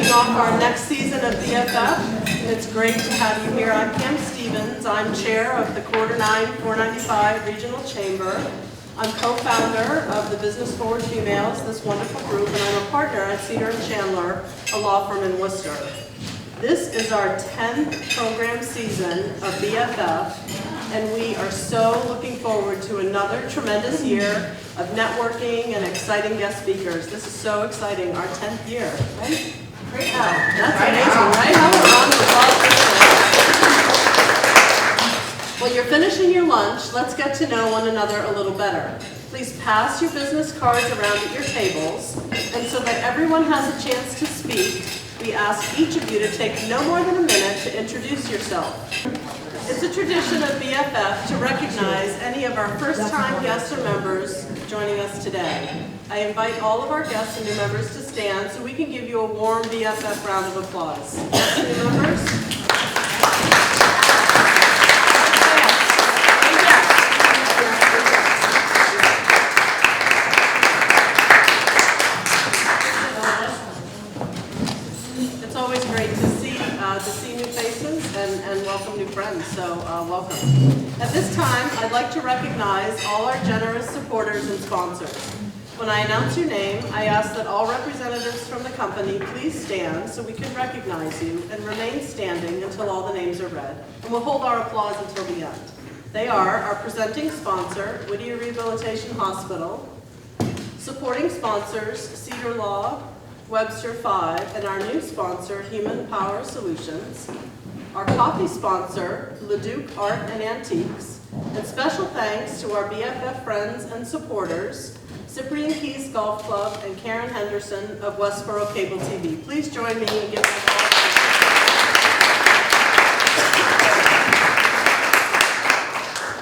kicking off our next season of BFF. It's great to have you here. I'm Pam Stevens. I'm chair of the Quarter 9 495 Regional Chamber. I'm co-founder of the Business Forward Females, this wonderful group, and I'm a partner at Cedar & Chandler, a law firm in Worcester. This is our 10th program season of BFF, and we are so looking forward to another tremendous year of networking and exciting guest speakers. This is so exciting, our 10th year, right? Great. Yeah, that's amazing, right? How a round of applause for that. Well, you're finishing your lunch. Let's get to know one another a little better. Please pass your business cards around at your tables, and so that everyone has a chance to speak, we ask each of you to take no more than a minute to introduce yourself. It's a tradition of BFF to recognize any of our first-time guests or members joining us today. I invite all of our guests and new members to stand so we can give you a warm BFF round of applause. Guests and new members? It's always great to see new faces and welcome new friends, so welcome. At this time, I'd like to recognize all our generous supporters and sponsors. When I announce your name, I ask that all representatives from the company please stand so we can recognize you and remain standing until all the names are read. And we'll hold our applause until the end. They are our presenting sponsor, Whittier Rehabilitation Hospital, supporting sponsors, Cedar Law, Webster 5, and our new sponsor, Human Power Solutions, our coffee sponsor, Leduc Art and Antiques, and special thanks to our BFF friends and supporters, Cyprian Keys Golf Club and Karen Henderson of Westboro Cable TV. Please join me in giving them all.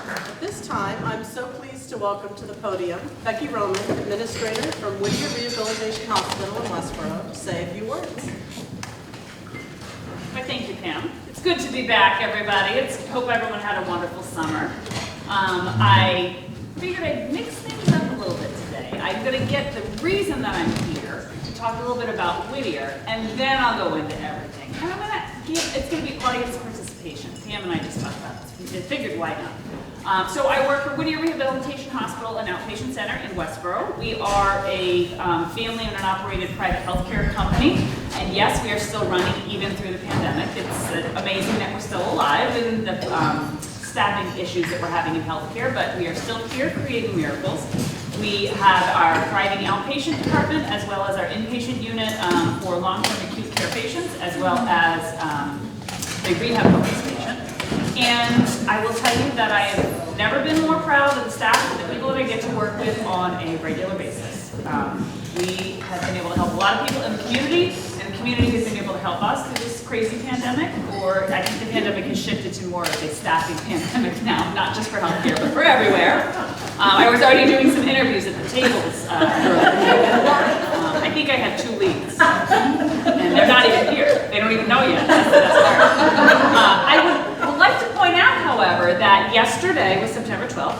At this time, I'm so pleased to welcome to the podium Becky Roman, administrator from Whittier Rehabilitation Hospital in Westboro, to say a few words. Well, thank you, Pam. It's good to be back, everybody. Hope everyone had a wonderful summer. I figured I'd mix things up a little bit today. I'm going to get the reason that I'm here to talk a little bit about Whittier, and then I'll go into everything. And I'm going to it's going to be audience participation. Pam and I just talked about this. We figured why not. So I work for Whittier Rehabilitation Hospital, an outpatient center in Westboro. We are a family-owned and operated private healthcare company. And yes, we are still running even through the pandemic. It's amazing that we're still alive and the staffing issues that we're having in healthcare, but we are still here creating miracles. We have our thriving outpatient department as well as our inpatient unit for long-term acute care patients, as well as the rehab focused patient. And I will tell you that I have never been more proud of the staff and the people that I get to work with on a regular basis. We have been able to help a lot of people in the community, and the community has been able to help us through this crazy pandemic, or I think the pandemic has shifted to more of a staffing pandemic now, not just for healthcare, but for everywhere. I was already doing some interviews at the tables I think I had 2 leads, and they're not even here. They don't even know yet. I would like to point out, however, that yesterday was September 12th,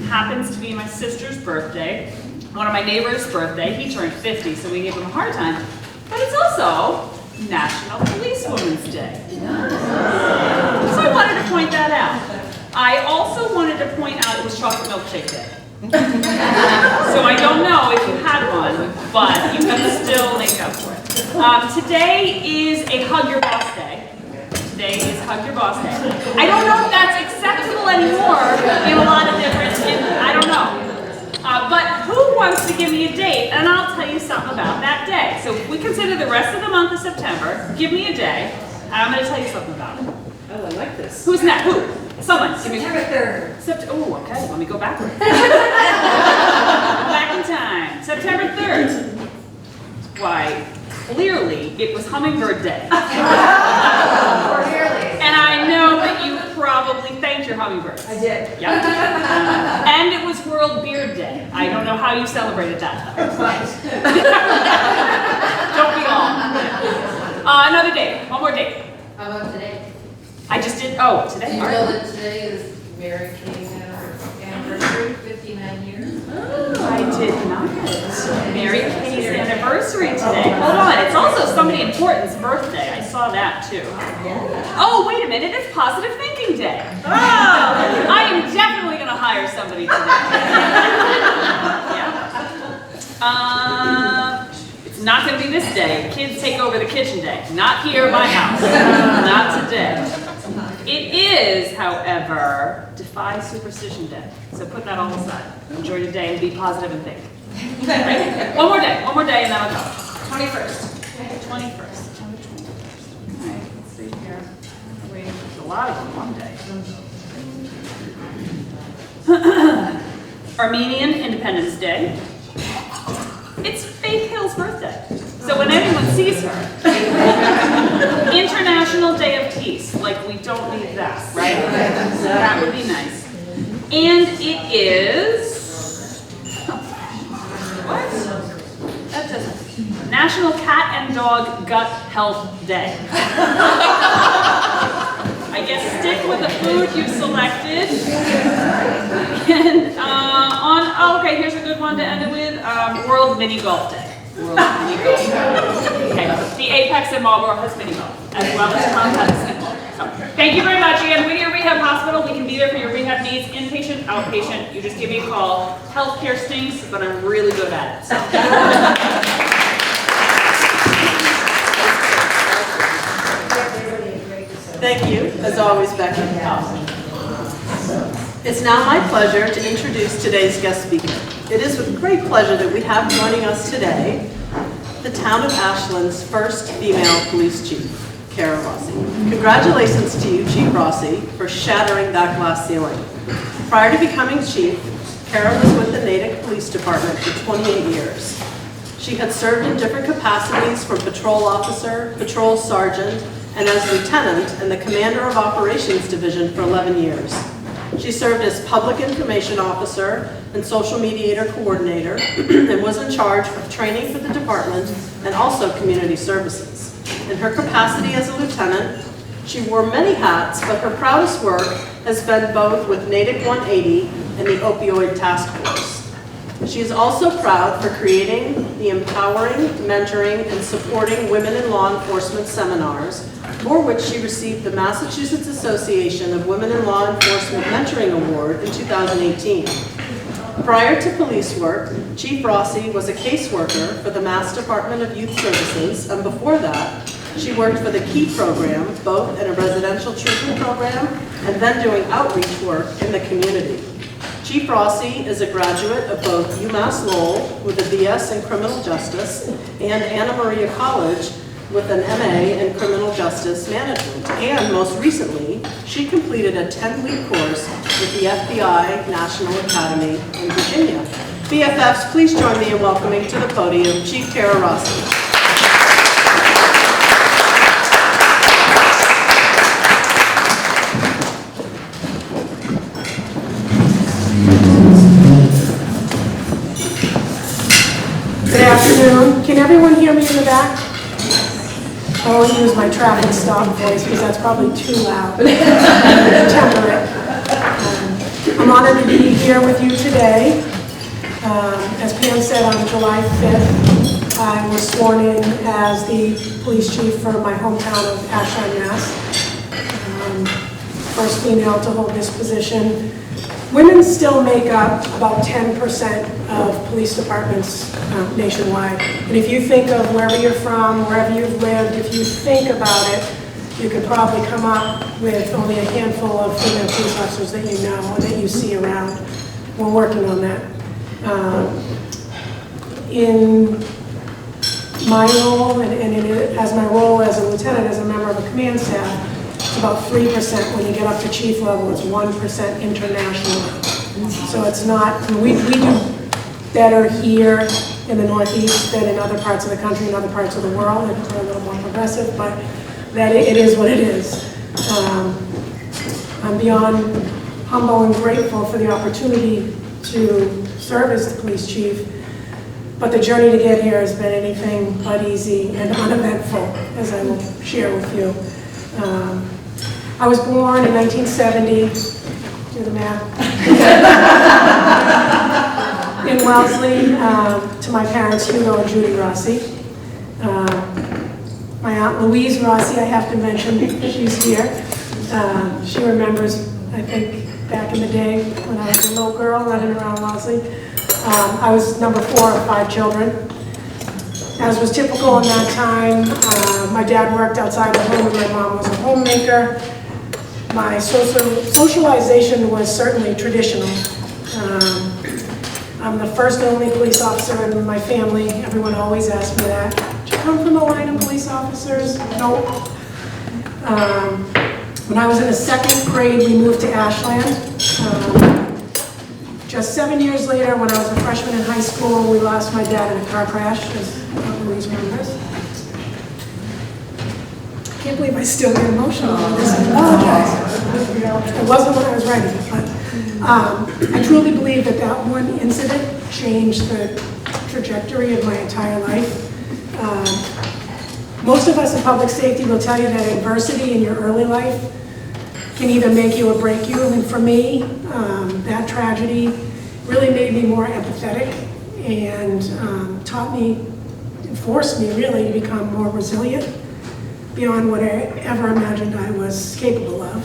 happens to be my sister's birthday, one of my neighbor's birthday. He turned 50, so we gave him a hard time. But it's also National Policewoman's Day. So I wanted to point that out. I also wanted to point out it was Chocolate Milkshake Day. So I don't know if you had one, but you can still make up for it. Today is a Hug Your Boss Day. Today is Hug Your Boss Day. I don't know if that's acceptable anymore in a lot of different, I don't know. But who wants to give me a date? And I'll tell you something about that day. So if we consider the rest of the month of September, give me a day, and I'm going to tell you something about it. Oh, I like this. Who's next? Who? Someone. September 3rd. Oh, okay. Let me go backwards. Back in time. September 3rd. Why, clearly, it was Hummingbird Day. And I know that you probably thanked your hummingbirds. I did. Yep. And it was World Beard Day. I don't know how you celebrated that, though. Don't we all? Another day. One more date. How about today? I just did. Oh, today. Do you know that today is Mary Kay's anniversary, 59 years? Oh, I did not. Mary Katie's anniversary today. Hold on, it's also somebody important's birthday. I saw that too. Oh, wait a minute, it's Positive Thinking Day. Oh, I am definitely going to hire somebody today. Yeah. It's not going to be this day. Kids take over the kitchen day. Not here at my house. Not today. It is, however, Defy Superstition Day. So put that all aside. Enjoy your day and be positive and think. Right? One more day, and then I'll go. 21st. 21st. September 21st. All right, let's see here. I'm waiting for a lot of them one day. Armenian Independence Day. It's Faith Hill's birthday. So when anyone sees her, International Day of Peace, like we don't need that, right? So that would be nice. And it is, what? That doesn't, National Cat and Dog Gut Health Day. I guess stick with the food you selected. And okay, here's a good one to end it with, World Mini Golf Day. World Mini Golf Day. Okay, the Apex in Marlboro has mini golf, as well as Trump has single. So, thank you very much. Again, Whittier Rehab Hospital, we can be there for your rehab needs, inpatient, outpatient. You just give me a call. Healthcare stinks, but I'm really good at it. So. Thank you, as always, Becky. It's now my pleasure to introduce today's guest speaker. It is with great pleasure that we have joining us today the Town of Ashland's first female police chief, Cara Rossi. Congratulations to you, Chief Rossi, for shattering that glass ceiling. Prior to becoming chief, Cara was with the Natick Police Department for 28 years. She had served in different capacities from patrol officer, patrol sergeant, and as lieutenant and the commander of operations division for 11 years. She served as public information officer and social mediator coordinator and was in charge of training for the department and also community services. In her capacity as a lieutenant, she wore many hats, but her proudest work has been both with Natick 180 and the Opioid Task Force. She is also proud for creating the empowering, mentoring, and supporting women in law enforcement seminars, for which she received the Massachusetts Association of Women in Law Enforcement Mentoring Award in 2018. Prior to police work, Chief Rossi was a caseworker for the Mass Department of Youth Services, and before that, she worked for the KEY program, both in a residential treatment program and then doing outreach work in the community. Chief Rossi is a graduate of both UMass Lowell with a BS in Criminal Justice and Anna Maria College with an MA in Criminal Justice Management. And most recently, she completed a 10-week course with the FBI National Academy in Virginia. BFFs, please join me in welcoming to the podium Chief Cara Rossi. Good afternoon. Can everyone hear me in the back? I won't use my traffic stop voice because that's probably too loud. Temper it. I'm honored to be here with you today. As Pam said, on July 5th, I was sworn in as the police chief for my hometown of Ashland, Mass. First female to hold this position. Women still make up about 10% of police departments nationwide. And if you think of wherever you're from, wherever you've lived, if you think about it, you could probably come up with only a handful of female police officers that you know or that you see around. We're working on that. In my role, as my role as a lieutenant, as a member of a command staff, it's about 3%. When you get up to chief level, it's 1% internationally. So it's not, we do better here in the Northeast than in other parts of the country and other parts of the world. It's a little more progressive, but that it is what it is. I'm beyond humble and grateful for the opportunity to serve as the police chief, but the journey to get here has been anything but easy and uneventful, as I will share with you. I was born in 1970, do the math, in Wellesley, to my parents, Hugo and Judy Rossi. My Aunt Louise Rossi, I have to mention, she's here. She remembers, I think, back in the day when I was a little girl running around Wellesley. I was number 4 of 5 children. As was typical in that time, my dad worked outside the home and my mom was a homemaker. My socialization was certainly traditional. I'm the first and only police officer in my family. Everyone always asks me that. Did you come from a line of police officers? No. When I was in the 2nd grade, we moved to Ashland. Just 7 years later, when I was a freshman in high school, we lost my dad in a car crash, as Louise remembers. I can't believe I still get emotional on this. I apologize. It wasn't what I was writing, but I truly believe that that one incident changed the trajectory of my entire life. Most of us in public safety will tell you that adversity in your early life can either make you or break you. And for me, that tragedy really made me more empathetic and taught me, forced me really to become more resilient beyond what I ever imagined I was capable of.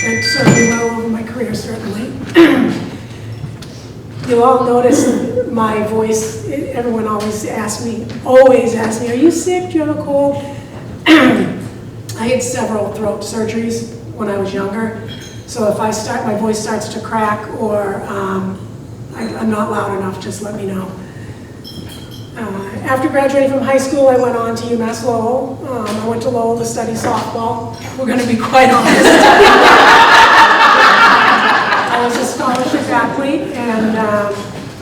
That served me well over my career, certainly. You'll all notice my voice. Everyone always asks me, are you sick? Do you have a cold? I had several throat surgeries when I was younger. So if my voice starts to crack or I'm not loud enough, just let me know. After graduating from high school, I went on to UMass Lowell. I went to Lowell to study softball. We're going to be quite honest. I was a scholarship athlete, and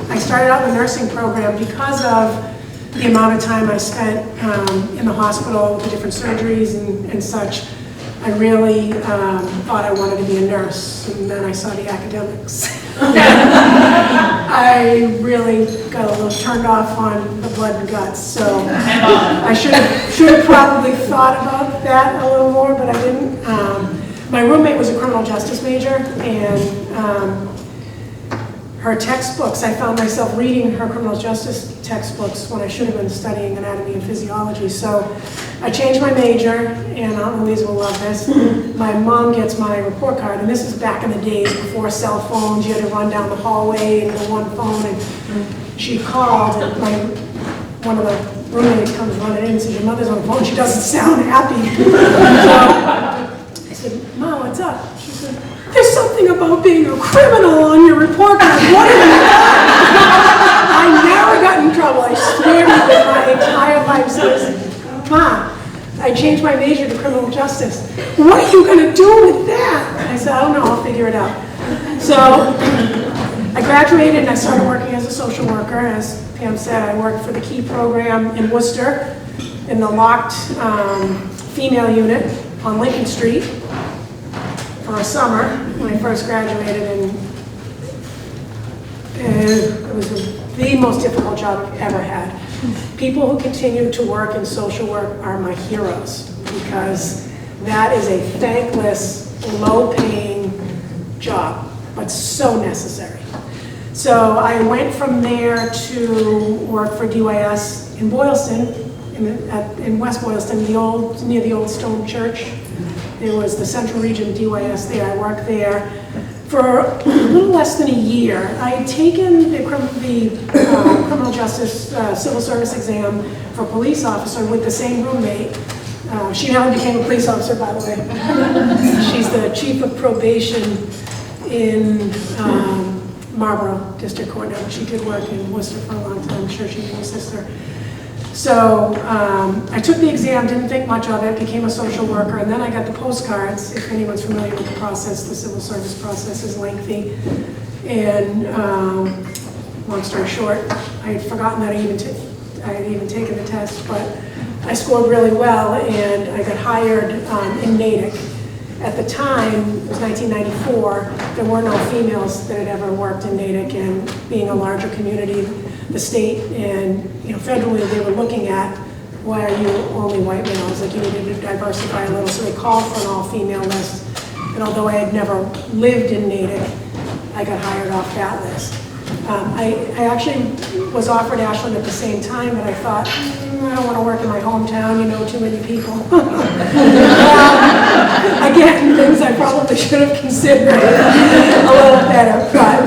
I started out in the nursing program because of the amount of time I spent in the hospital with the different surgeries and such. I really thought I wanted to be a nurse, and then I saw the academics. I really got a little turned off on the blood and guts, so I should have probably thought about that a little more, but I didn't. My roommate was a criminal justice major, and her textbooks, I found myself reading her criminal justice textbooks when I should have been studying anatomy and physiology. So I changed my major, and Aunt Louise will love this. My mom gets my report card, and this is back in the days before cell phones. You had to run down the hallway and the one phone, and she called, and one of the roommates comes running in and says, your mother's on the phone, she doesn't sound happy. So I said, Mom, what's up? She said, there's something about being a criminal on your report card. What have you done? I never got in trouble. I swear to you, my entire life. So I said, Mom, I changed my major to criminal justice. What are you going to do with that? I said, I don't know. I'll figure it out. So I graduated and I started working as a social worker. As Pam said, I worked for the KEY program in Worcester in the locked female unit on Lincoln Street for a summer when I first graduated, and it was the most difficult job I've ever had. People who continue to work in social work are my heroes, because that is a thankless, low-paying job, but so necessary. So I went from there to work for DYS in Boylston, in West Boylston, near the old stone church. There was the Central Region DYS there. I worked there for a little less than a year. I had taken the criminal justice civil service exam for police officer with the same roommate. She never became a police officer, by the way. She's the chief of probation in Marlborough District Court now. She did work in Worcester for a long time. I'm sure she knew my sister. So I took the exam, didn't think much of it, became a social worker, and then I got the postcards. If anyone's familiar with the process, the civil service process is lengthy. And long story short, I had forgotten that I had even taken the test, but I scored really well, and I got hired in Natick. At the time, it was 1994, there were no females that had ever worked in Natick, and being a larger community, the state and federally, they were looking at, why are you only white males? Like, you needed to diversify a little, so they called for an all-female list. And although I had never lived in Natick, I got hired off that list. I actually was offered Ashland at the same time, but I thought, I don't want to work in my hometown, you know, too many people. Again, things I probably should have considered a little better, but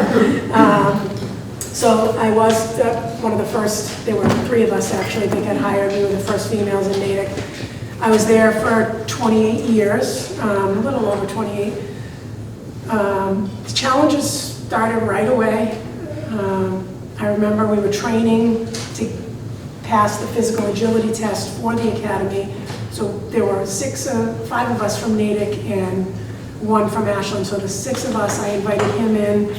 so I was one of the first, there were 3 of us actually that got hired. We were the first females in Natick. I was there for 28 years, a little over 28. The challenges started right away. I remember we were training to pass the physical agility test for the academy. So there were 5 of us from Natick and 1 from Ashland. So the 6 of us, I invited him in,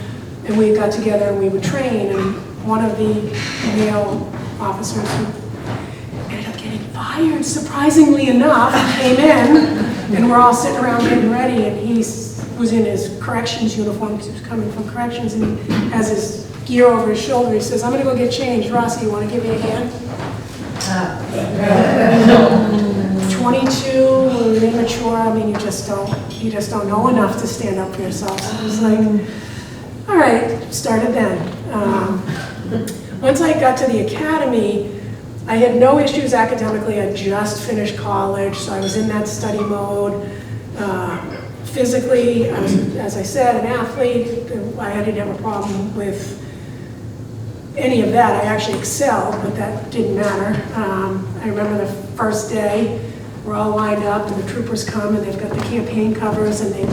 and we got together and we would train. And one of the male officers who ended up getting fired, surprisingly enough, came in, and we're all sitting around getting ready, and he was in his corrections uniform because he was coming from corrections, and he has his gear over his shoulder. He says, "I'm going to go get changed. Rossi, you want to give me a hand?" 22, immature. I mean, you just don't know enough to stand up for yourself. So it was like, all right, started then. Once I got to the academy, I had no issues academically. I just finished college, so I was in that study mode. Physically, I was, as I said, an athlete. I didn't have a problem with any of that. I actually excelled, but that didn't matter. I remember the first day, we're all lined up, and the troopers come, and they've got the campaign covers, and they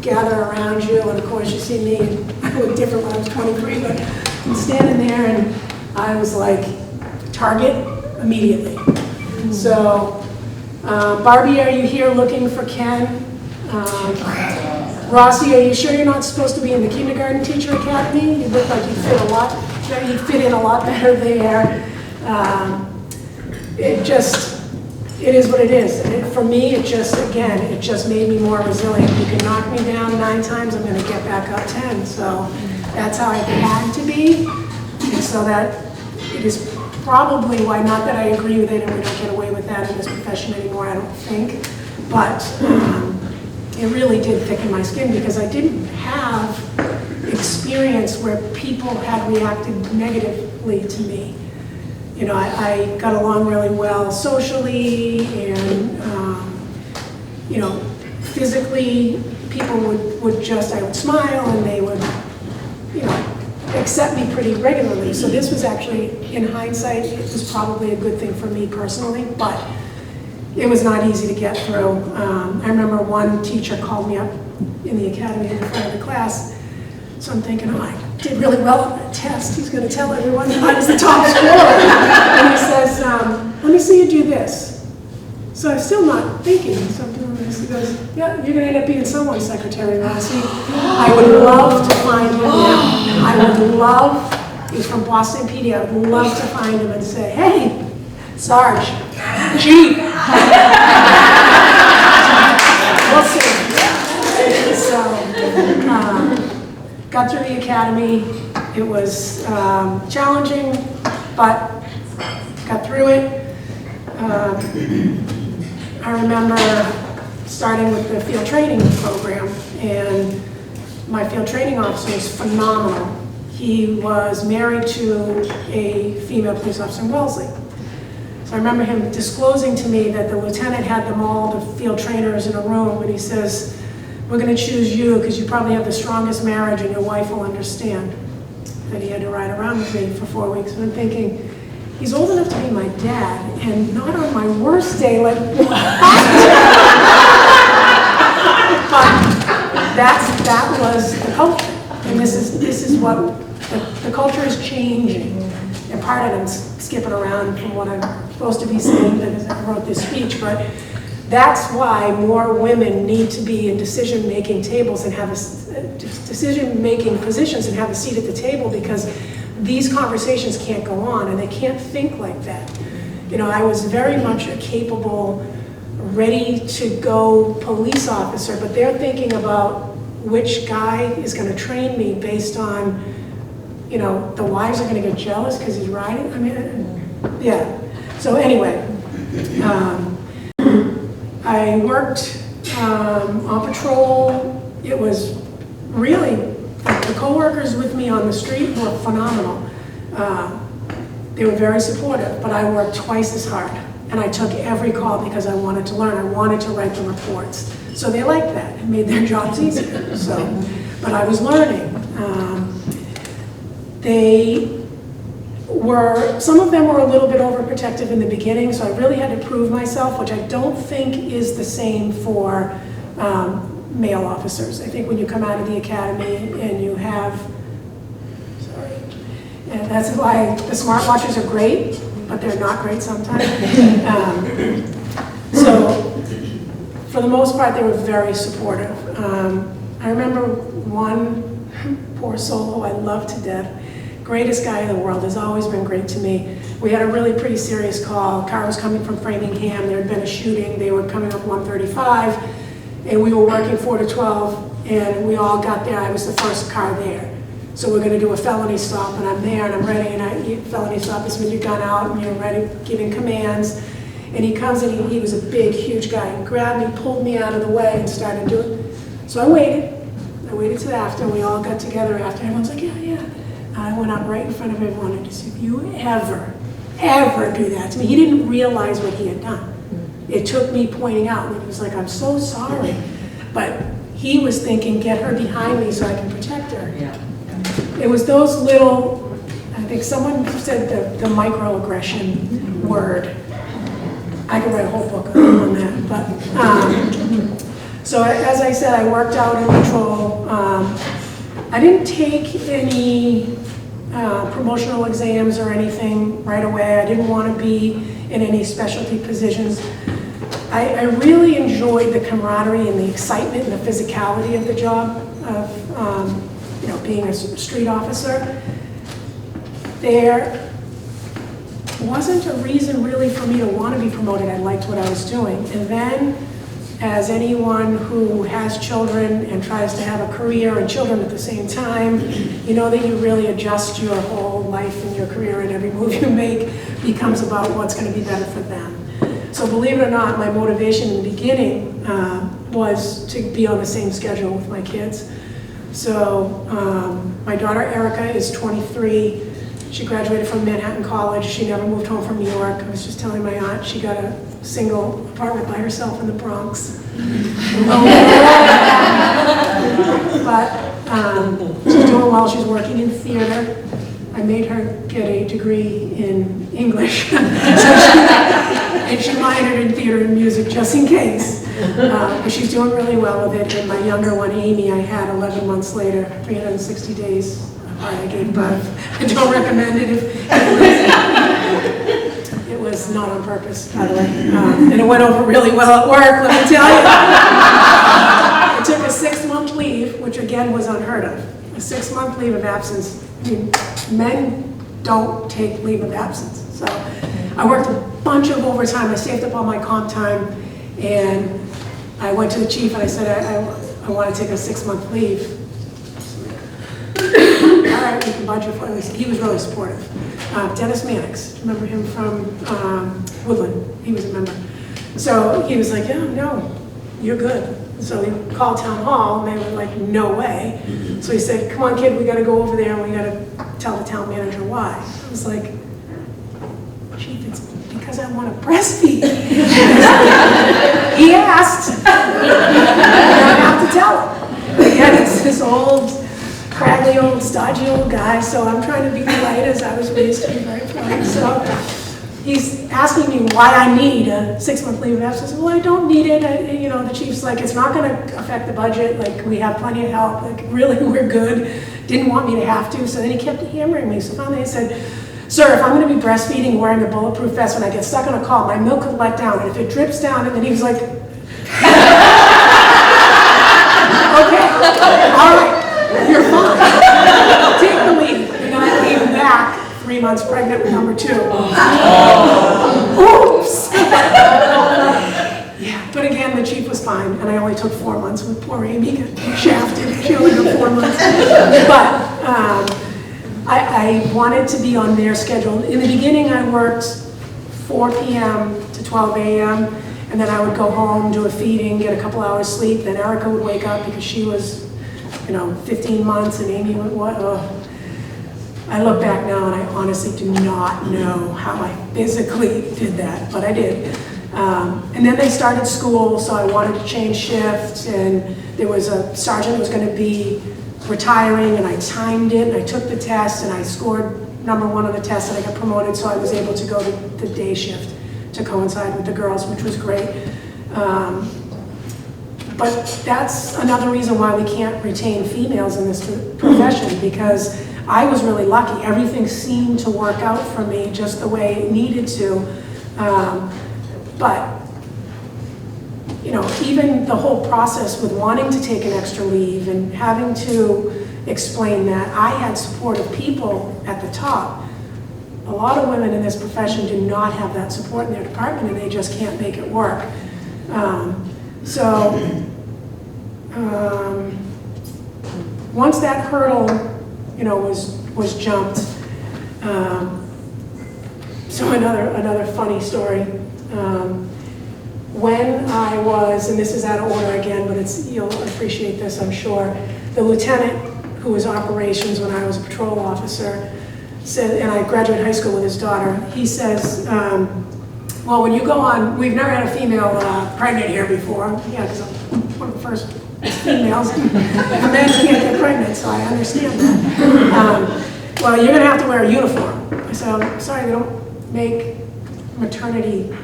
gather around you, and of course you see me, and I look different when I was 23, but I'm standing there, and I was like, target immediately. So, Barbie, are you here looking for Ken? Rossi, are you sure you're not supposed to be in the kindergarten teacher academy? You look like you fit in a lot better there. It is what it is. For me, it just made me more resilient. You can knock me down 9 times, I'm gonna get back up 10. So that's how it had to be. And so that it is probably why, not that I agree with it and we don't get away with that in this profession anymore, I don't think, but it really did thicken my skin because I didn't have experience where people had reacted negatively to me. You know, I got along really well socially, and you know, physically, people would just, I would smile and they would, you know, accept me pretty regularly. So this was actually, in hindsight, it was probably a good thing for me personally, but it was not easy to get through. I remember one teacher called me up in the academy in front of the class, so I'm thinking, oh, I did really well on that test. He's going to tell everyone that I was the top scorer. And he says, let me see you do this. So I'm still not thinking, so I'm doing this. He goes, yeah, you're going to end up being someone's secretary, Rossi. I would love to find him now. I would love, he's from Boston PD, I would love to find him and say, hey, Sarge, Chief. We'll see. So, got through the academy. It was challenging, but got through it. I remember starting with the field training program, and my field training officer was phenomenal. He was married to a female police officer in Wellesley. So I remember him disclosing to me that the lieutenant had them all, the field trainers, in a room, and he says, we're going to choose you because you probably have the strongest marriage and your wife will understand. That he had to ride around with me for 4 weeks. And I'm thinking, he's old enough to be my dad, and not on my worst day, like, what? But that was the culture. And this is what, the culture is changing. And part of it's skipping around from what I'm supposed to be saying because I wrote this speech, but that's why more women need to be in decision-making tables and have decision-making positions and have a seat at the table, because these conversations can't go on and they can't think like that. You know, I was very much a capable, ready to go police officer, but they're thinking about which guy is going to train me based on, you know, the wives are going to get jealous because he's riding. I mean, yeah. So anyway, I worked on patrol. It was really The coworkers with me on the street were phenomenal. They were very supportive, but I worked twice as hard. And I took every call because I wanted to learn. I wanted to write the reports. So they liked that. It made their jobs easier. But I was learning. Some of them were a little bit overprotective in the beginning, so I really had to prove myself, which I don't think is the same for male officers. I think when you come out of the academy and you have, and that's why the smartwatches are great, but they're not great sometimes. So for the most part, they were very supportive. I remember one poor soul who I love to death, greatest guy in the world, has always been great to me. We had a really pretty serious call. Cara was coming from Framingham. There had been a shooting. They were coming up 135, and we were working 4 to 12, and we all got there. I was the first car there. So we're going to do a felony stop, and I'm there, and I'm ready, and felony stop is with your gun out, and you're ready, giving commands. And he comes in, he was a big, huge guy. He grabbed me, pulled me out of the way, and started doing. So I waited till after. We all got together after. Everyone's like, yeah. I went up right in front of everyone and just said, if you ever do that to me. He didn't realize what he had done. It took me pointing out, and he was like, I'm so sorry. But he was thinking, get her behind me so I can protect her. Yeah. It was those little, I think someone said the microaggression word. I could write a whole book on that. But so as I said, I worked out in patrol. I didn't take any promotional exams or anything right away. I didn't want to be in any specialty positions. I really enjoyed the camaraderie and the excitement and the physicality of the job of being a street officer. There wasn't a reason really for me to want to be promoted. I liked what I was doing. And then, as anyone who has children and tries to have a career and children at the same time, you know that you really adjust your whole life and your career, and every move you make becomes about what's going to be better for them. So believe it or not, my motivation in the beginning was to be on the same schedule with my kids. So my daughter Erica is 23. She graduated from Manhattan College. She never moved home from New York. I was just telling my aunt she got a single apartment by herself in the Bronx. But she's doing well. She's working in theater. I made her get a degree in English. And she minored in theater and music just in case. But she's doing really well with it. And my younger one, Amy, I had 11 months later, 360 days apart, I gave birth. I don't recommend it if it was not on purpose, by the way. And it went over really well at work, let me tell you. I took a 6-month leave, which again was unheard of. A 6-month leave of absence. I mean, men don't take leave of absence. So I worked a bunch of overtime. I saved up all my comp time, and I went to the chief and I said, I want to take a 6-month leave. All right, we can budget for it. He was really supportive. Dennis Mannix, remember him from Woodland? He was a member. So he was like, yeah, no, you're good. So he called town hall, and they were like, no way. So he said, come on, kid, we got to go over there, and we got to tell the town manager why. I was like, chief, it's because I want to breastfeed. He asked. I have to tell him. Again, it's this old, craggly old, stodgy old guy, so I'm trying to be polite as I was raised to be very polite. So he's asking me why I need a 6-month leave of absence. Well, I don't need it. The chief's like, it's not going to affect the budget. Like, we have plenty of help. Like, really, we're good. Didn't want me to have to. So then he kept hammering me. So finally I said, sir, if I'm going to be breastfeeding wearing a bulletproof vest when I get stuck on a call, my milk could let down. And if it drips down, and then he was like, okay, all right, you're fine. Take the leave. And then I came back 3 months pregnant with number 2. Oops. Yeah, but again, the chief was fine, and I only took 4 months with poor Amy getting shafted. She only took 4 months. But I wanted to be on their schedule. In the beginning, I worked 4 p.m. to 12 a.m., and then I would go home, do a feeding, get a couple hours sleep. Then Erica would wake up because she was 15 months, and Amy went, what? I look back now and I honestly do not know how I physically did that, but I did. And then they started school, so I wanted to change shifts, and there was a sergeant who was going to be retiring, and I timed it, and I took the test, and I scored #1 on the test, and I got promoted, so I was able to go to the day shift to coincide with the girls, which was great. But that's another reason why we can't retain females in this profession, because I was really lucky. Everything seemed to work out for me just the way it needed to. But, even the whole process with wanting to take an extra leave and having to explain that, I had supportive people at the top. A lot of women in this profession do not have that support in their department, and they just can't make it work. Once that hurdle, was jumped. So another funny story. When I was, and this is out of order again, but you'll appreciate this, I'm sure. The lieutenant who was operations when I was a patrol officer said, and I graduated high school with his daughter. He says, well, when you go on, we've never had a female pregnant here before. Yeah, because I'm one of the first females. A man can't get pregnant, so I understand that. Well, you're going to have to wear a uniform. I said, I'm sorry, they don't make maternity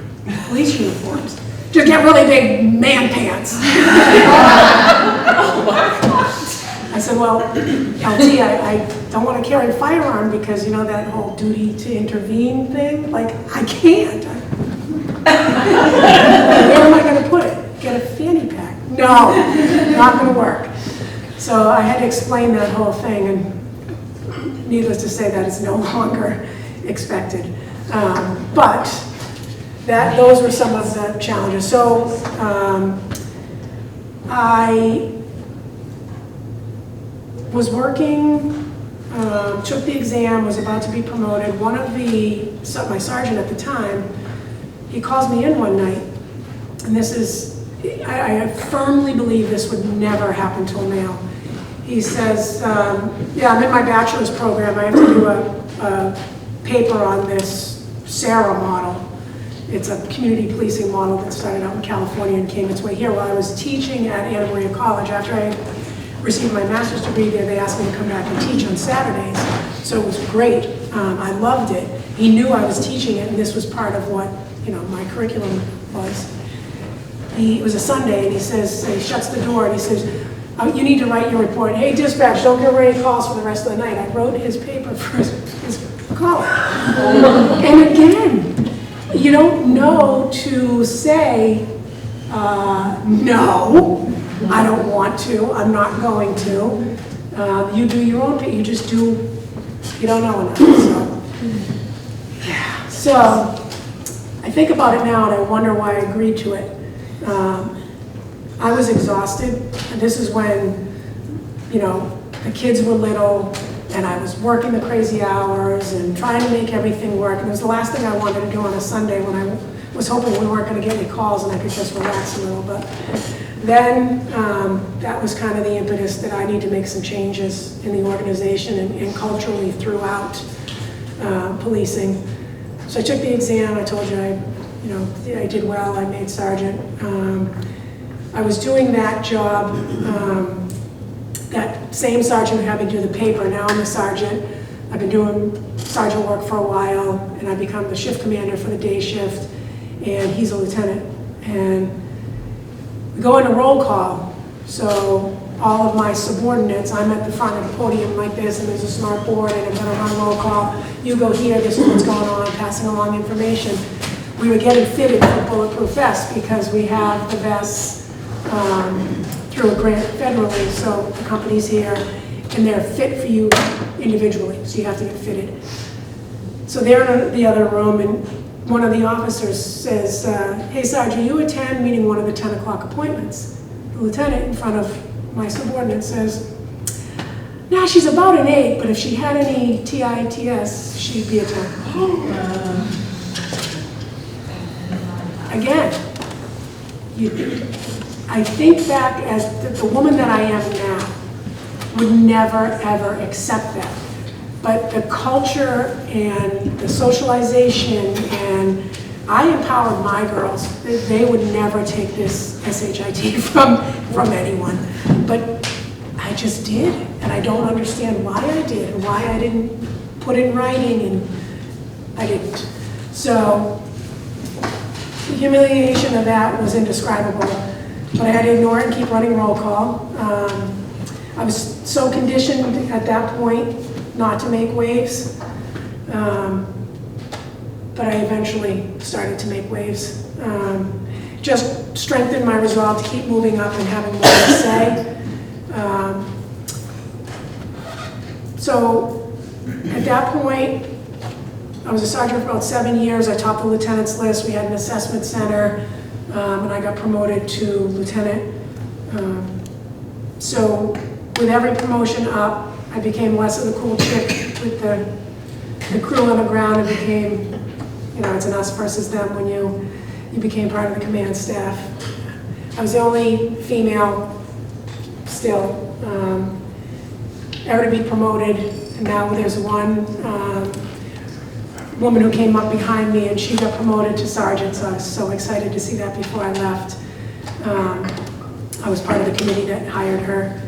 police uniforms. Just get really big man pants. I said, well, LT, I don't want to carry a firearm because, that whole duty to intervene thing, I can't. Where am I going to put it? Get a fanny pack? No, not going to work. So I had to explain that whole thing, and needless to say, that is no longer expected. But those were some of the challenges. So I was working, took the exam, was about to be promoted. One of my sergeant at the time, he calls me in one night, and this is, I firmly believe this would never happen to a male. He says, yeah, I'm in my bachelor's program. I have to do a paper on this SARA model. It's a community policing model that started out in California and came its way here. While I was teaching at Anna Maria College, after I received my master's degree there, they asked me to come back and teach on Saturdays. So it was great. I loved it. He knew I was teaching it, and this was part of what my curriculum was. It was a Sunday, and he shuts the door, and he says, you need to write your report. Hey, dispatch, don't get any calls for the rest of the night. I wrote his paper for his call. And again, you don't know to say, no, I don't want to, I'm not going to. You do your own, you just do, you don't know enough. So I think about it now and I wonder why I agreed to it. I was exhausted, and this is when, the kids were little, and I was working the crazy hours and trying to make everything work. And it was the last thing I wanted to do on a Sunday when I was hoping we weren't going to get any calls and I could just relax a little. But then that was kind of the impetus that I need to make some changes in the organization and culturally throughout policing. So I took the exam. I told you I did well. I made sergeant. I was doing that job. That same sergeant who had me do the paper. Now I'm a sergeant. I've been doing sergeant work for a while, and I've become the shift commander for the day shift, and he's a lieutenant. And we go into roll call. So all of my subordinates, I'm at the front of the podium like this, and there's a smart board, and I'm gonna run roll call. You go here, this is what's going on, passing along information. We were getting fitted for bulletproof vests because we have the vests through a grant federally, so the company's here, and they're fit for you individually, so you have to get fitted. So they're in the other room, and one of the officers says, hey Sarge, you attend, meaning one of the 10 o'clock appointments. The lieutenant in front of my subordinate says, nah, she's about an 8, but if she had any TITS, she'd be a 10. Again, I think back as the woman that I am now, would never, ever accept that. But the culture and the socialization, and I empowered my girls. They would never take this SHIT from anyone. But I just did, and I don't understand why I did, and why I didn't put it in writing, and I didn't. So the humiliation of that was indescribable, but I had to ignore it and keep running roll call. I was so conditioned at that point not to make waves, but I eventually started to make waves. Just strengthened my resolve to keep moving up and having more to say. So at that point, I was a sergeant for about 7 years. I topped the lieutenant's list. We had an assessment center, and I got promoted to lieutenant. So with every promotion up, I became less of the cool chick with the crew on the ground. It became, it's an us versus them when you became part of the command staff. I was the only female still ever to be promoted, and now there's one woman who came up behind me, and she got promoted to sergeant, so I was so excited to see that before I left. I was part of the committee that hired her.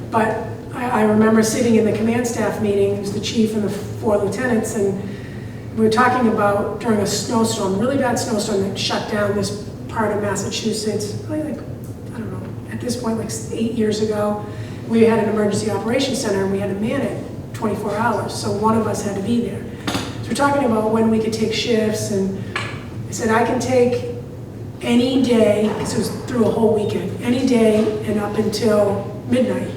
But I remember sitting in the command staff meeting, it was the chief and the 4 lieutenants, and we were talking about during a snowstorm, really bad snowstorm that shut down this part of Massachusetts, probably like, I don't know, at this point like 8 years ago. We had an emergency operations center and we had to man it 24 hours, so one of us had to be there. So we're talking about when we could take shifts, and I said I can take any day, because it was through a whole weekend, any day and up until midnight,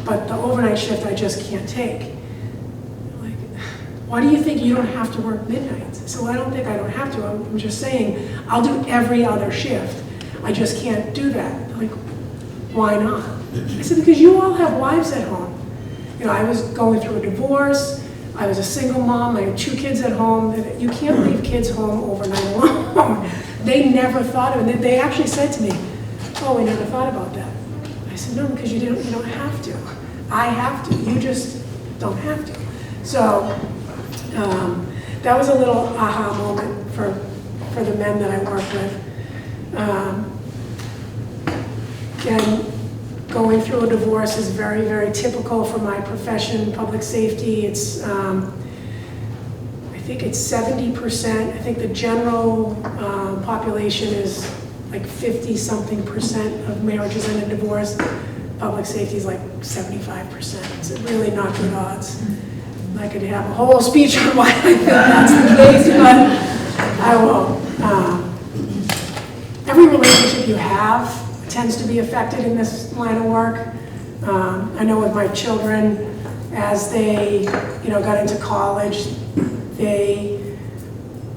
but the overnight shift I just can't take. Like, why do you think you don't have to work midnights? I said, well, I don't think I don't have to. I'm just saying I'll do every other shift. I just can't do that. They're like, why not? I said, because you all have wives at home. I was going through a divorce. I was a single mom. I had 2 kids at home. You can't leave kids home overnight alone. They never thought of it. They actually said to me, oh, we never thought about that. I said, no, because you don't have to. I have to. You just don't have to. So that was a little aha moment for the men that I work with. And going through a divorce is very, very typical for my profession, public safety. It's, I think it's 70%. I think the general population is like 50-something% of marriages end in divorce. Public safety is like 75%. It's really not good odds. I could have a whole speech on why I think that's the case, but I won't. Every relationship you have tends to be affected in this line of work. I know with my children, as they got into college, they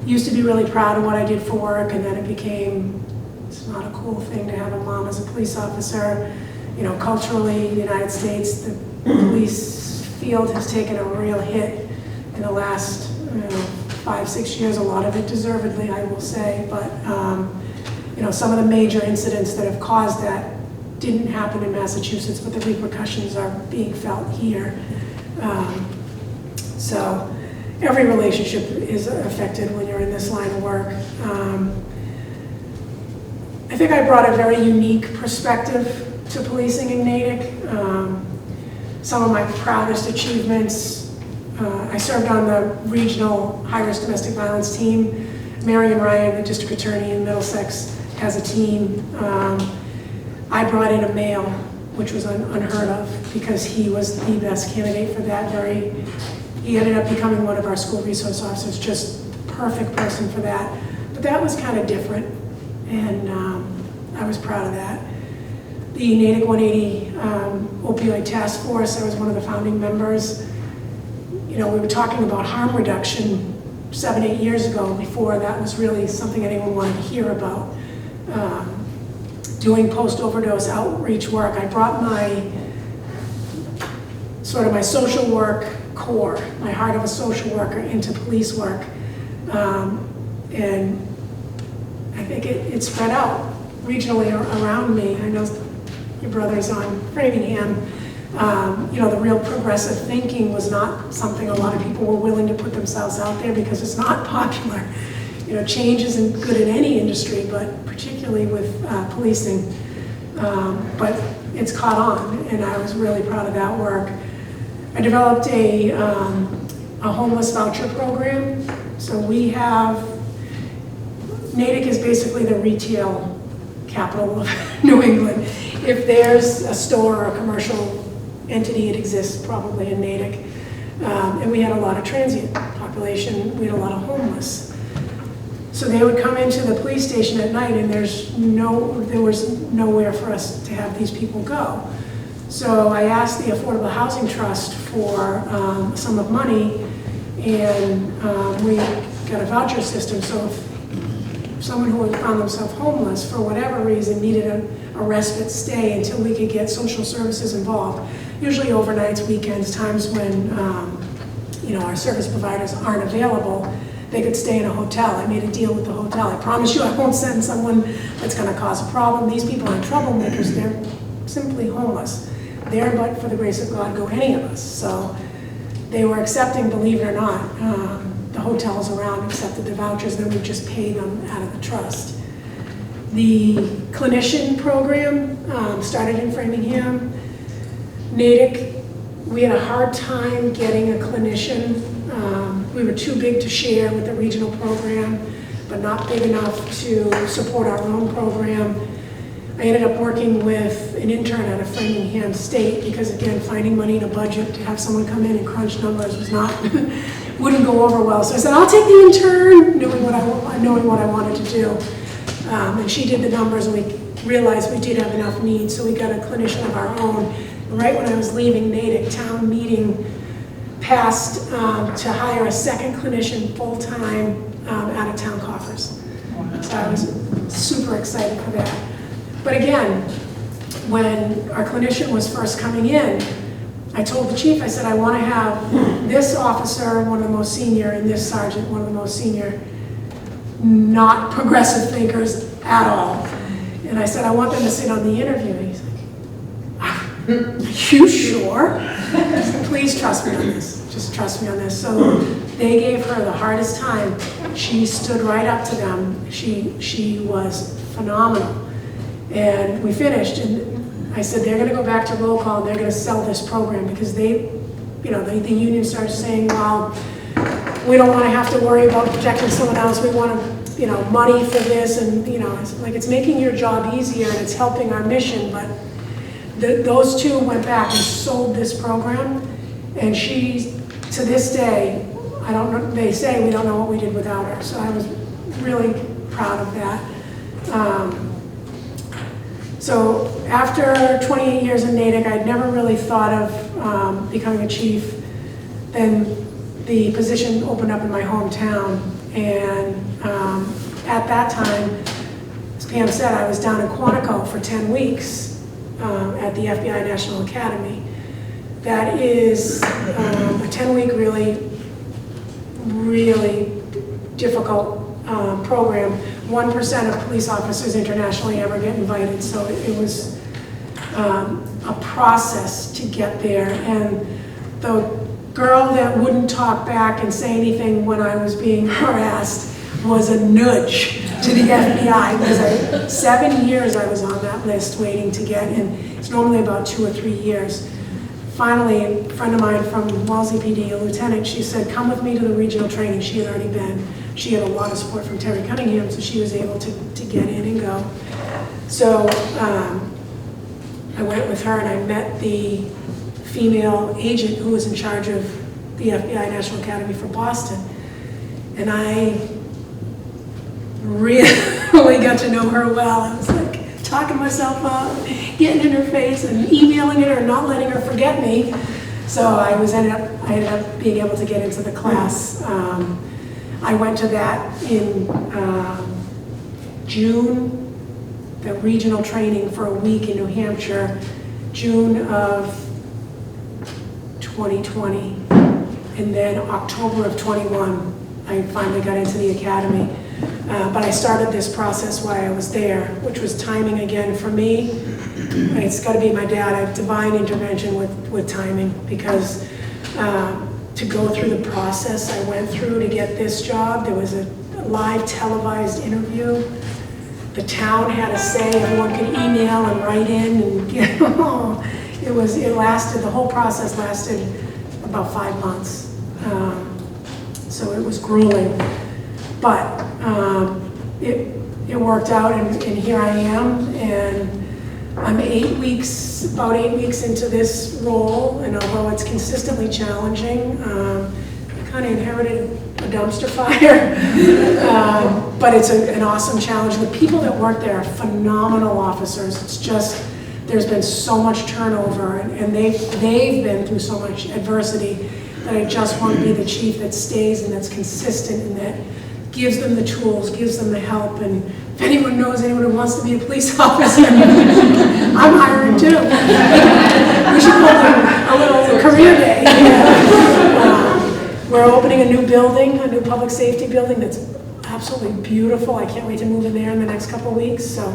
used to be really proud of what I did for work, and then it became, it's not a cool thing to have a mom as a police officer. Culturally, in the United States, the police field has taken a real hit in the last 5-6 years, a lot of it deservedly, I will say, but some of the major incidents that have caused that didn't happen in Massachusetts, but the repercussions are being felt here. So every relationship is affected when you're in this line of work. I think I brought a very unique perspective to policing in Natick. Some of my proudest achievements, I served on the regional high-risk domestic violence team. Marion Ryan, the district attorney in Middlesex, has a team. I brought in a male, which was unheard of, because he was the best candidate for that. He ended up becoming one of our school resource officers, just perfect person for that. But that was kind of different, and I was proud of that. The Natick 180 opioid task force, I was one of the founding members. We were talking about harm reduction 7-8 years ago, before that was really something anyone wanted to hear about. Doing post-overdose outreach work, I brought my social work core, my heart of a social worker, into police work. And I think it spread out regionally around me. I know your brothers on Framingham, the real progressive thinking was not something a lot of people were willing to put themselves out there because it's not popular. Change isn't good in any industry, but particularly with policing. But it's caught on, and I was really proud of that work. I developed a homeless voucher program. So we have, Natick is basically the retail capital of New England. If there's a store or a commercial entity, it exists probably in Natick. And we had a lot of transient population, we had a lot of homeless. So they would come into the police station at night and there was nowhere for us to have these people go. So I asked the Affordable Housing Trust for a sum of money, and we got a voucher system. So if someone who had found themselves homeless for whatever reason needed a respite stay until we could get social services involved, usually overnights, weekends, times when our service providers aren't available, they could stay in a hotel. I made a deal with the hotel. I promise you I won't send someone that's going to cause a problem. These people aren't troublemakers. They're simply homeless. There, but for the grace of God, go any of us. So they were accepting, believe it or not, the hotels around accepted the vouchers, then we just paid them out of the trust. The clinician program started in Framingham. Natick, we had a hard time getting a clinician. We were too big to share with the regional program, but not big enough to support our own program. I ended up working with an intern out of Framingham State because, again, finding money in a budget to have someone come in and crunch numbers was not, wouldn't go over well. So I said, I'll take the intern, knowing what I wanted to do. And she did the numbers, and we realized we did have enough needs, so we got a clinician of our own. Right when I was leaving Natick, town meeting passed to hire a second clinician full-time out of town coffers. So I was super excited for that. But again, when our clinician was first coming in, I told the chief, I said, I want to have this officer, one of the most senior, and this sergeant, one of the most senior, not progressive thinkers at all. And I said, I want them to sit on the interview. And he's like, are you sure? Please trust me on this. Just trust me on this. So they gave her the hardest time. She stood right up to them. She was phenomenal. And we finished, and I said, they're going to go back to roll call, and they're going to sell this program, because the union started saying, well, we don't want to have to worry about protecting someone else. We want money for this, and it's like, it's making your job easier and it's helping our mission. But those two went back and sold this program, and she, to this day, I don't know. They say we don't know what we did without her. So I was really proud of that. So after 28 years in Natick, I'd never really thought of becoming a chief. Then the position opened up in my hometown, and at that time, as Pam said, I was down in Quantico for 10 weeks at the FBI National Academy. That is a 10-week really difficult program. 1% of police officers internationally ever get invited, so it was a process to get there. And the girl that wouldn't talk back and say anything when I was being harassed was a nudge to the FBI, because 7 years I was on that list waiting to get in. It's normally about 2 or 3 years. Finally, a friend of mine from Wellesley PD, a lieutenant, she said, come with me to the regional training. She had already been. She had a lot of support from Terry Cunningham, so she was able to get in and go. So I went with her, and I met the female agent who was in charge of the FBI National Academy for Boston. And I really got to know her well. I was like talking myself up, getting in her face and emailing her and not letting her forget me. So I ended up being able to get into the class. I went to that in June, the regional training for a week in New Hampshire, June of 2020. And then October of 21, I finally got into the academy. But I started this process while I was there, which was timing again for me. it's got to be my dad. I have divine intervention with timing, because to go through the process I went through to get this job, there was a live televised interview. The town had a say, everyone could email and write in, and the whole process lasted about 5 months. So it was grueling, but it worked out, and here I am, and I'm about 8 weeks into this role, and although it's consistently challenging, I kind of inherited a dumpster fire, but it's an awesome challenge. The people that work there are phenomenal officers. It's just, there's been so much turnover, and they've been through so much adversity, that I just want to be the chief that stays and that's consistent and that gives them the tools, gives them the help. And if anyone knows anyone who wants to be a police officer, I'm hiring too. We should hold a little career day. We're opening a new building, a new public safety building that's absolutely beautiful. I can't wait to move in there in the next couple of weeks. So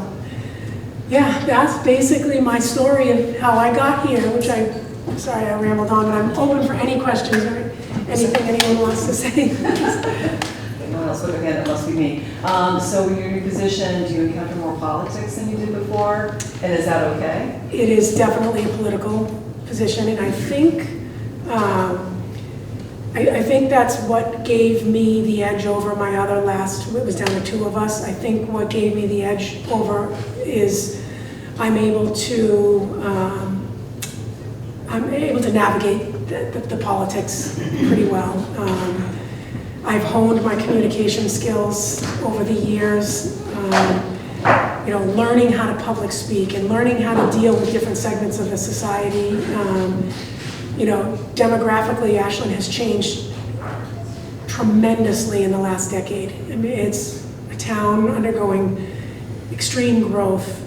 yeah, that's basically my story of how I got here, which sorry I rambled on, but I'm open for any questions or anything anyone wants to say. No one else would again, it must be me. So in your new position, do you encounter more politics than you did before? And is that okay? It is definitely a political position, and I think I think that's what gave me the edge over my other it was down to 2 of us. I think what gave me the edge over is I'm able to navigate the politics pretty well. I've honed my communication skills over the years, learning how to public speak and learning how to deal with different segments of the society. Demographically, Ashland has changed tremendously in the last decade. I mean, it's a town undergoing extreme growth,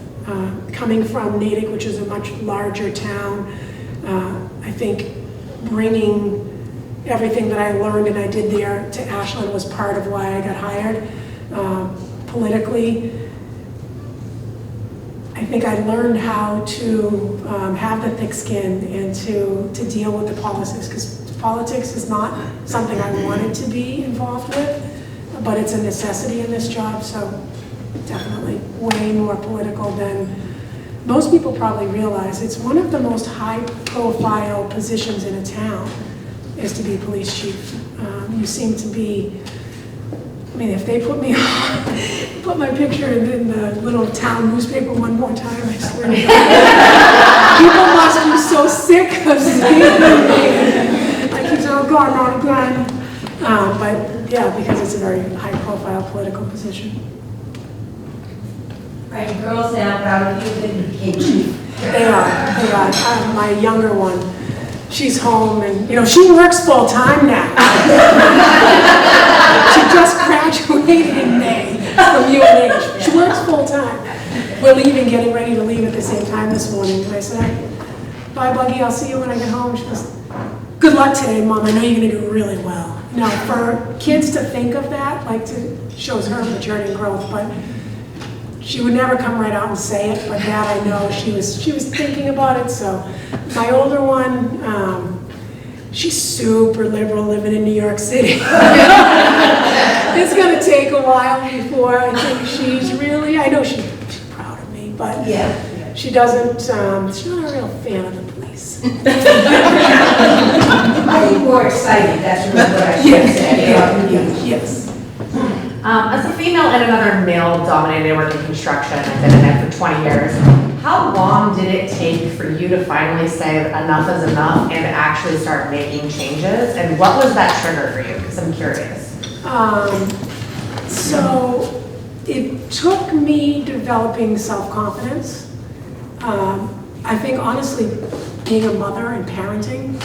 coming from Natick, which is a much larger town. I think bringing everything that I learned and I did there to Ashland was part of why I got hired. Politically, I think I learned how to have the thick skin and to deal with the politics, because politics is not something I wanted to be involved with, but it's a necessity in this job, so definitely way more political than most people probably realize. It's one of the most high-profile positions in a town, is to be police chief. You seem to be, I mean, if they put me on, put my picture in the little town newspaper one more time, I swear to God. People must be so sick of seeing me. I keep saying, oh God, not again. But yeah, because it's a very high-profile political position. Right, girls now proud of you that you became chief. They are. My younger one, she's home, and she works full time now. She just graduated in May from UNH. She works full time. We're getting ready to leave at the same time this morning. And I said, bye, Buggy, I'll see you when I get home. She goes, good luck today, Mom. I know you're going to do really well. Now, for kids to think of that, shows her maturity and growth, but she would never come right out and say it, but that I know she was thinking about it. So my older one, she's super liberal, living in New York City. It's going to take a while before I think I know she's proud of me, but Yeah. she doesn't, she's not a real fan of the police. I think more excited, that's really what I should say. Yes. As a female in another male-dominated work in construction, I've been in it for 20 years. How long did it take for you to finally say that enough is enough and to actually start making changes? And what was that trigger for you? Because I'm curious. So it took me developing self-confidence. I think honestly, being a mother and parenting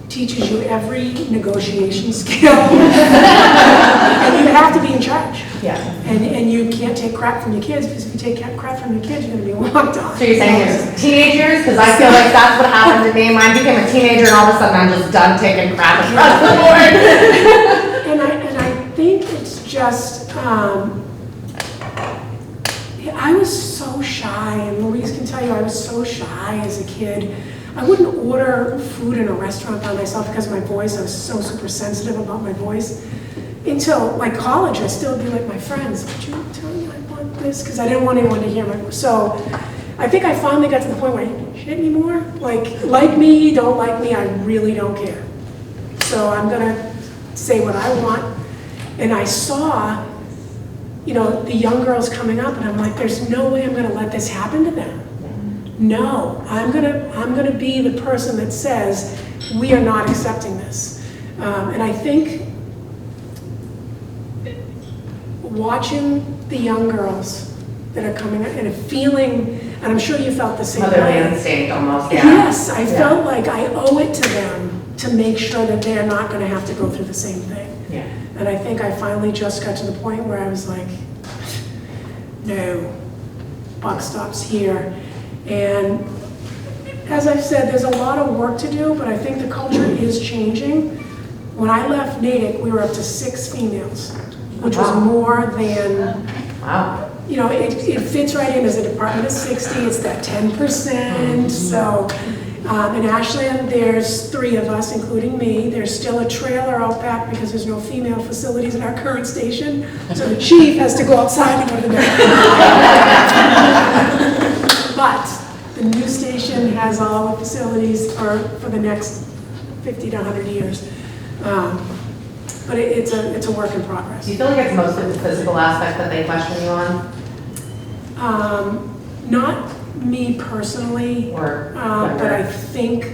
teaches you every negotiation skill. And you have to be in charge. Yeah. And you can't take crap from your kids, because if you take crap from your kids, you're going to be walked on. So you're saying there's teenagers? Because I feel like that's what happened to me. Mine became a teenager and all of a sudden I'm just done taking crap across the board. And I think it's just, I was so shy, and Louise can tell you I was so shy as a kid. I wouldn't order food in a restaurant by myself because of my voice. I was so super sensitive about my voice. Until like college, I still be like my friends, would you tell me I want this? Because I didn't want anyone to hear my voice. So I think I finally got to the point where I didn't shit anymore. Like me, don't like me, I really don't care. So I'm gonna say what I want. And I saw, you know, the young girls coming up, and I'm like, there's no way I'm gonna let this happen to them. No, I'm gonna be the person that says, we are not accepting this. And I think watching the young girls that are coming up and feeling, and I'm sure you felt the same way. Motherly instinct almost, yeah. Yes, I felt like I owe it to them to make sure that they're not gonna have to go through the same thing. Yeah. And I think I finally just got to the point where I was like, no, buck stops here. And as I've said, there's a lot of work to do, but I think the culture is changing. When I left Natick, we were up to 6 females, which was more than, Wow. you know, it fits right in as a department of 60, it's that 10%. So in Ashland, there's 3 of us, including me. There's still a trailer out back because there's no female facilities at our current station. So the chief has to go outside to go to the But the new station has all the facilities for the next 50 to 100 years. But it's a work in progress. Do you feel like it's mostly the physical aspect that they question you on? Not me personally, Or but I think,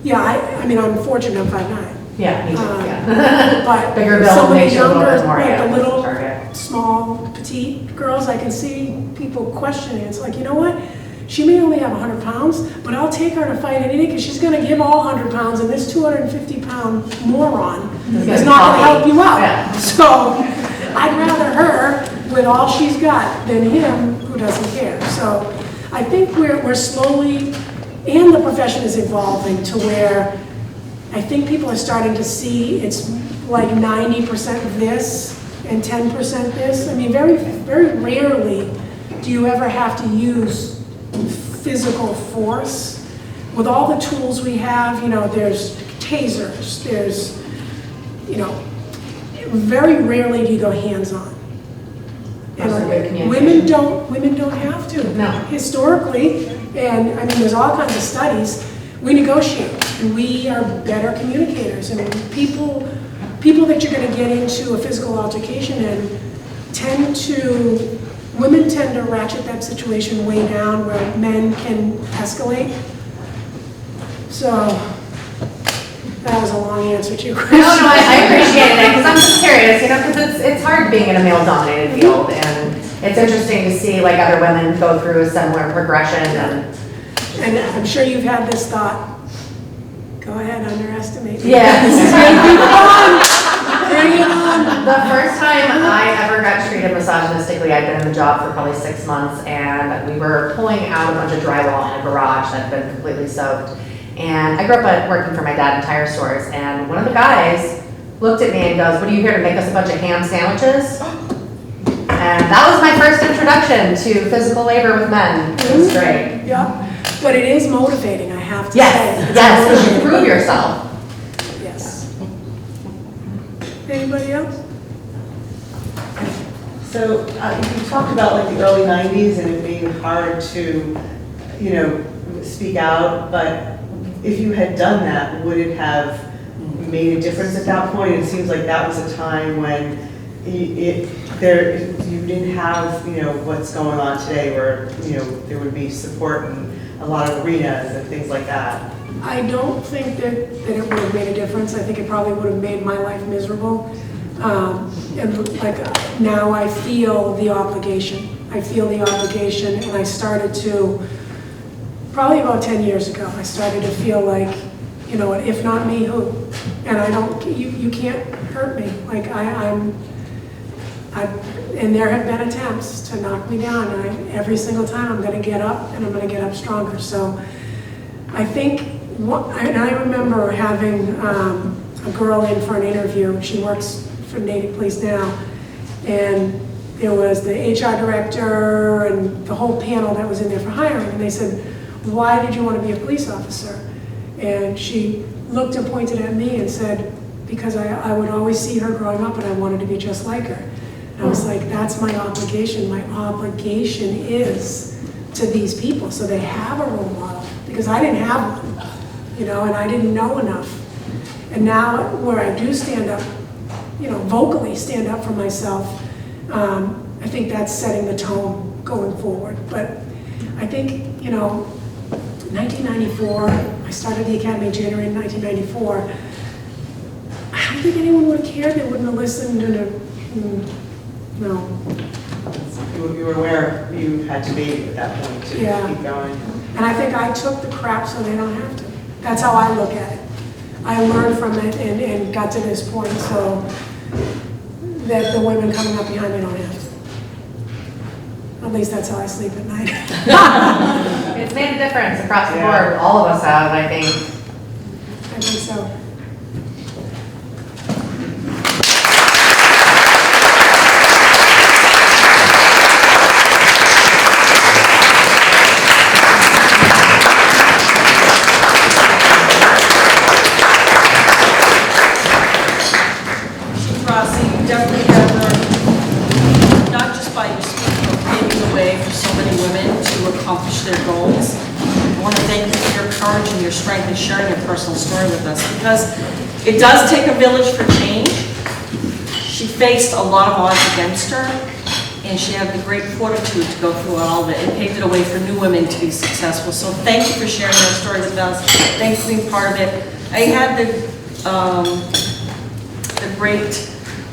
yeah, I mean, I'm fortunate I'm 5'9". Yeah, me too, yeah. But Bigger some build of the makes you a little younger, bit more, like yeah, the little, target. small, petite girls, I can see people questioning. It's like, you know what? She may only have 100 pounds, but I'll take her to fight anything because she's going to give all 100 pounds, and this 250-pound moron is not going to help you out. Yeah. So I'd rather her with all she's got than him who doesn't care. So I think we're slowly, and the profession is evolving to where I think people are starting to see it's like 90% this and 10% this. I mean, very, very rarely do you ever have to use physical force. With all the tools we have, you know, there's tasers, there's, you know, very rarely do you go hands-on. And women don't have to. No. Historically, and I mean, there's all kinds of studies, we negotiate, and we are better communicators. I mean, people that you're gonna get into a physical altercation and women tend to ratchet that situation way down where men can escalate. So, that was a long answer to your question. No, I appreciate it, because I'm just curious, you know, because it's hard being in a male-dominated field, and it's interesting to see like other women go through a similar progression, And I'm sure you've had this thought, go ahead, underestimate me. Yeah. This is gonna be fun. Bring it on. The first time I ever got treated misogynistically, I'd been in the job for probably 6 months, and we were pulling out a bunch of drywall in a garage that had been completely soaked. And I grew up working for my dad in tire stores, and one of the guys looked at me and goes, "What are you here to make us a bunch of ham sandwiches?" And that was my first introduction to physical labor with men. It was great. Yeah, but it is motivating, I have to say. Yes, It's yes, because you motivating. prove yourself. Yes. Anybody else? So you talked about like the early 90s and it being hard to, you know, speak out, but if you had done that, would it have made a difference at that point? It seems like that was a time when you didn't have, you know, what's going on today where, you know, there would be support in a lot of arenas and things like that. I don't think that it would have made a difference. I think it probably would have made my life miserable. And like now I feel the obligation. I feel the obligation, and I started to, probably about 10 years ago, I started to feel like, you know what, if not me, who? And I don't, you can't hurt me. Like and there have been attempts to knock me down, and every single time I'm going to get up, and I'm going to get up stronger. So I think, and I remember having a girl in for an interview. She works for Natick Police now, and there was the HR director and the whole panel that was in there for hiring. And they said, why did you want to be a police officer? And she looked and pointed at me and said, because I would always see her growing up and I wanted to be just like her. And I was like, that's my obligation. My obligation is to these people, so they have a role model. Because I didn't have one, you know, and I didn't know enough. And now where I do stand up, you know, vocally stand up for myself, I think that's setting the tone going forward. But I think, you know, 1994, I started the Academy in January 1994. I don't think anyone would have cared. They wouldn't have listened no. You were aware you had to be at that point to keep going. And I think I took the crap so they don't have to. That's how I look at it. I learned from it and got to this point so that the women coming up behind me don't have to. At least that's how I sleep at night. It's made a difference across the board. All of us have, I think. I think so. Rossi, you definitely have learned, not just by your speaking, but paving the way for so many women to accomplish their goals. I want to thank you for your courage and your strength in sharing your personal story with us, because it does take a village for change. She faced a lot of odds against her, and she had the great fortitude to go through all of it and paved the way for new women to be successful. So thank you for sharing your story with us. Thanks for being part of it. I had the great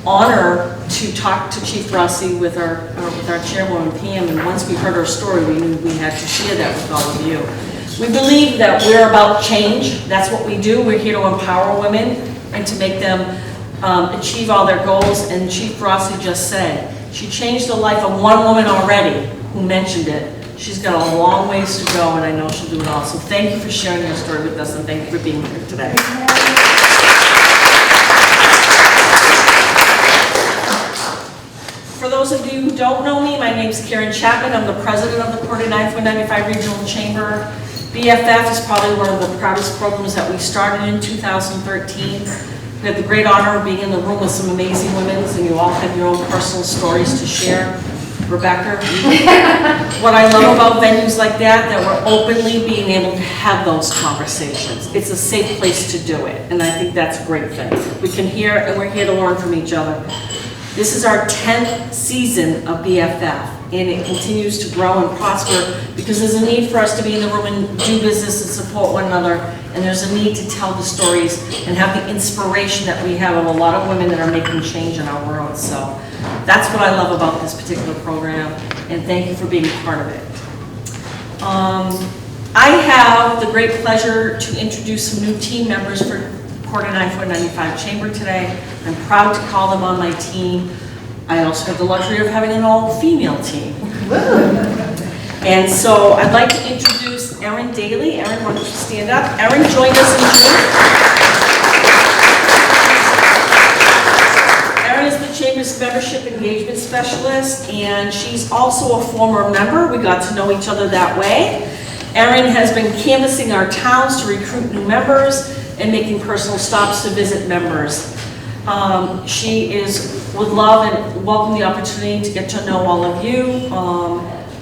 honor to talk to Chief Rossi with our chairwoman Pam, and once we heard her story, we knew we had to share that with all of you. We believe that we're about change. That's what we do. We're here to empower women and to make them achieve all their goals. And Chief Rossi just said she changed the life of one woman already who mentioned it. She's got a long ways to go, and I know she'll do it all. So thank you for sharing your story with us, and thank you for being here today. For those of you who don't know me, my name's Cara Chapman. I'm the president of the 49th 195 Regional Chamber. BFF is probably one of the proudest programs that we started in 2013. We had the great honor of being in the room with some amazing women, and you all have your own personal stories to share. Rebecca, what I love about venues like that we're openly being able to have those conversations. It's a safe place to do it, and I think that's a great thing. We can hear, and we're here to learn from each other. This is our 10th season of BFF, and it continues to grow and prosper because there's a need for us to be in the room and do business and support one another, and there's a need to tell the stories and have the inspiration that we have of a lot of women that are making change in our world. So that's what I love about this particular program, and thank you for being part of it. I have the great pleasure to introduce some new team members for 49th 195 Chamber today. I'm proud to call them on my team. I also have the luxury of having an all-female team. And so I'd like to introduce Erin Daley. Erin, why don't you stand up? Erin joined us in June. Erin is the Chamber's Membership Engagement Specialist, and she's also a former member. We got to know each other that way. Erin has been canvassing our towns to recruit new members and making personal stops to visit members. She would love and welcome the opportunity to get to know all of you.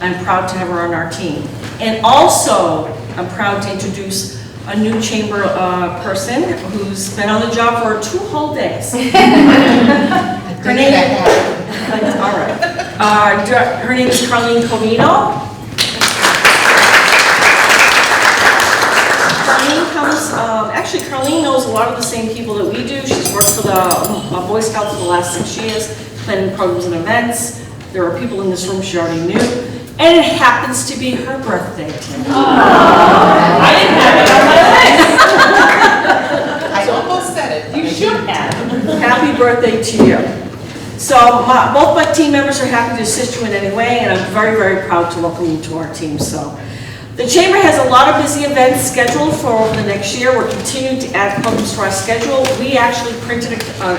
I'm proud to have her on our team. And also, I'm proud to introduce a new chamber person who's been on the job for 2 whole days. Her name, all right. Her name is Carlene Covino. Actually, Carlene knows a lot of the same people that we do. She's worked for the Boy Scouts for the last 6 years, planning programs and events. There are people in this room she already knew. And it happens to be her birthday today. I didn't have it on my list. I almost said it. You should have. Happy birthday to you. So both my team members are happy to assist you in any way, and I'm very, very proud to welcome you to our team. So the Chamber has a lot of busy events scheduled for over the next year. We're continuing to add programs to our schedule. We actually printed a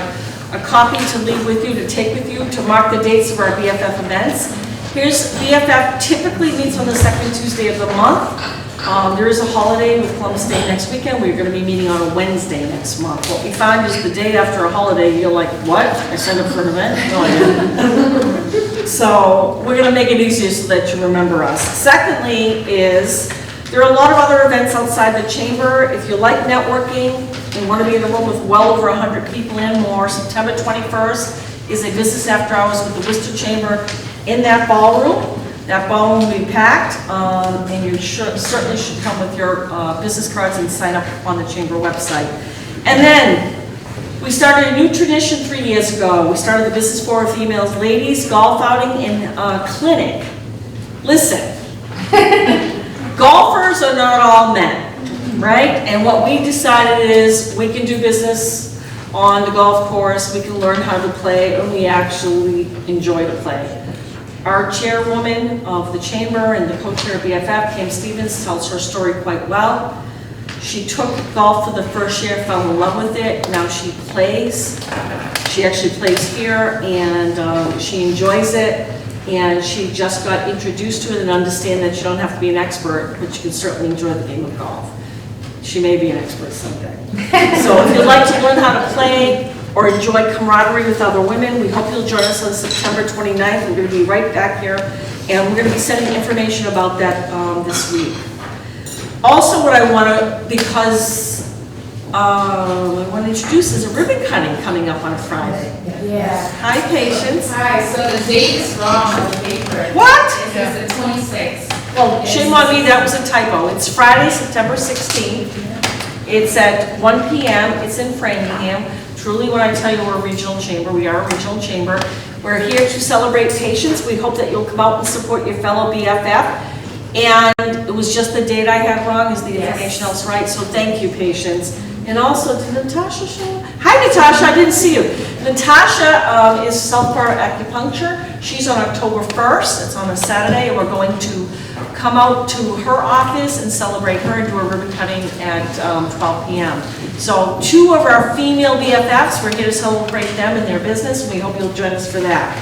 a copy to leave with you, to take with you, to mark the dates of our BFF events. Here's BFF typically meets on the second Tuesday of the month. There is a holiday with Columbus Day next weekend. We're going to be meeting on a Wednesday next month. What we find is the day after a holiday, you're like, what? I signed up for an event? No, I didn't. So we're going to make it easier so that you remember us. Secondly is, there are a lot of other events outside the chamber. If you like networking and want to be in a room with well over 100 people and more, September 21st is a business after hours with the Worcester Chamber in that ballroom. That ballroom will be packed, and you certainly should come with your business cards and sign up on the chamber website. And then, we started a new tradition 3 years ago. We started the Business for Females Ladies Golf Outing and Clinic. Listen, golfers are not all men, right? And what we decided is we can do business on the golf course, we can learn how to play, and we actually enjoy to play. Our chairwoman of the chamber and the co-chair of BFF, Kim Stevens, tells her story quite well. She took golf for the first year, fell in love with it. Now she plays. She actually plays here, and she enjoys it. And she just got introduced to it and understand that you don't have to be an expert, but you can certainly enjoy the game of golf. She may be an expert someday. So if you'd like to learn how to play or enjoy camaraderie with other women, we hope you'll join us on September 29th. We're going to be right back here, and we're going to be sending information about that this week. Also, what I want to, because I want to introduce is a ribbon cutting coming up on a Friday. Yeah. Hi, Patience. Hi, so the date is wrong on the paper. What? It says the 26th. Well, shame on me, that was a typo. It's Friday, September 16th. It's at 1 p.m. It's in Framingham. Truly, when I tell you we're a regional chamber, we are a regional chamber. We're here to celebrate Patience. We hope that you'll come out and support your fellow BFF. And it was just the date I had wrong, is the information else right, so thank you, Patience. And also, did Natasha show up? Hi, Natasha, I didn't see you. Natasha is Self-Care Acupuncture. She's on October 1st. It's on a Saturday, and we're going to come out to her office and celebrate her and do a ribbon cutting at 12 p.m. So 2 of our female BFFs, we're here to celebrate them and their business, and we hope you'll join us for that.